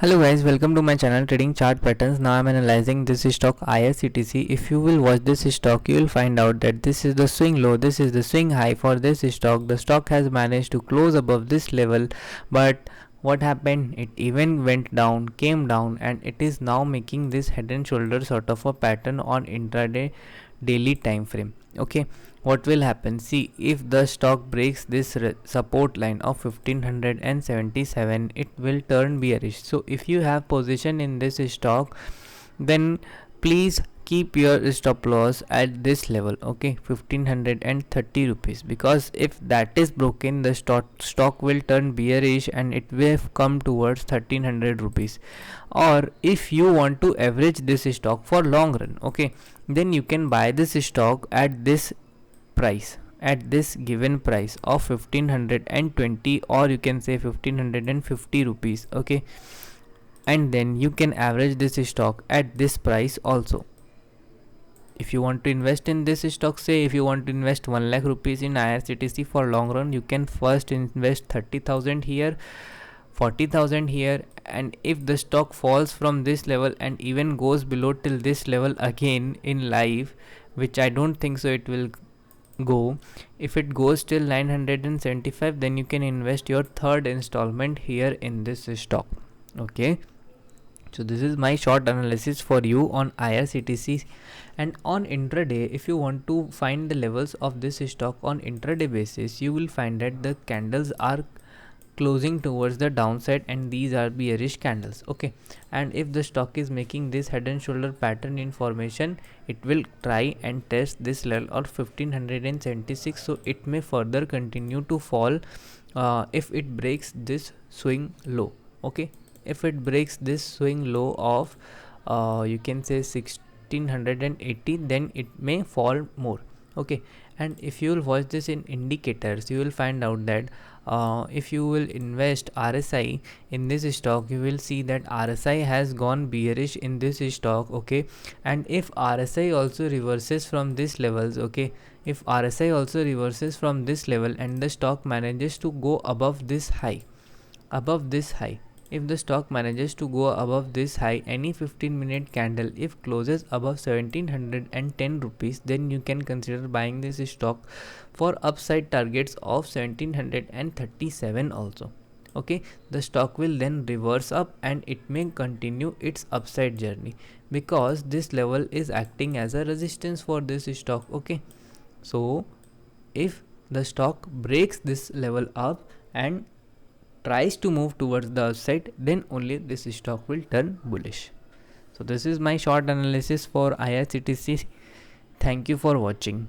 Hello guys, welcome to my channel Trading Chart Patterns. Now I'm analyzing this stock IRCTC. If you will watch this stock, you will find out that this is the swing low, this is the swing high for this stock. The stock has managed to close above this level, but what happened? It even went down, came down, and it is now making this head and shoulder sort of a pattern on intraday daily time frame. Okay, what will happen? See, if the stock breaks this support line of 1577, it will turn bearish. So if you have position in this stock, then please keep your stop loss at this level, okay, 1530 rupees, because if that is broken, the stock will turn bearish and it will come towards 1300 rupees. Or if you want to average this stock for long run, okay, then you can buy this stock at this price, at this given price of 1520, or you can say 1550 rupees, okay, and then you can average this stock at this price also. If you want to invest in this stock, say if you want to invest 1 lakh rupees in IRCTC for long run, you can first invest 30,000 here, 40,000 here, and if the stock falls from this level and even goes below till this level again in live, which I don't think so it will go, if it goes till 975, then you can invest your third installment here in this stock. Okay, so this is my short analysis for you on IRCTC. And on intraday, if you want to find the levels of this stock on intraday basis, you will find that the candles are closing towards the downside and these are bearish candles. Okay, and if the stock is making this head and shoulder pattern in formation, it will try and test this level of 1576, so it may further continue to fall if it breaks this swing low. Okay, if it breaks this swing low of you can say 1680, then it may fall more. Okay, and if you will watch this in indicators, you will find out that if you will invest RSI in this stock, you will see that RSI has gone bearish in this stock. Okay, and if RSI also reverses from this levels, okay, if RSI also reverses from this level and the stock manages to go above this high, if the stock manages to go above this high, any 15-minute candle, if closes above 1710 rupees, then you can consider buying this stock for upside targets of 1737 also. Okay, the stock will then reverse up and it may continue its upside journey, because this level is acting as a resistance for this stock. Okay, so if the stock breaks this level up and tries to move towards the upside, then only this stock will turn bullish. So this is my short analysis for IRCTC. Thank you for watching.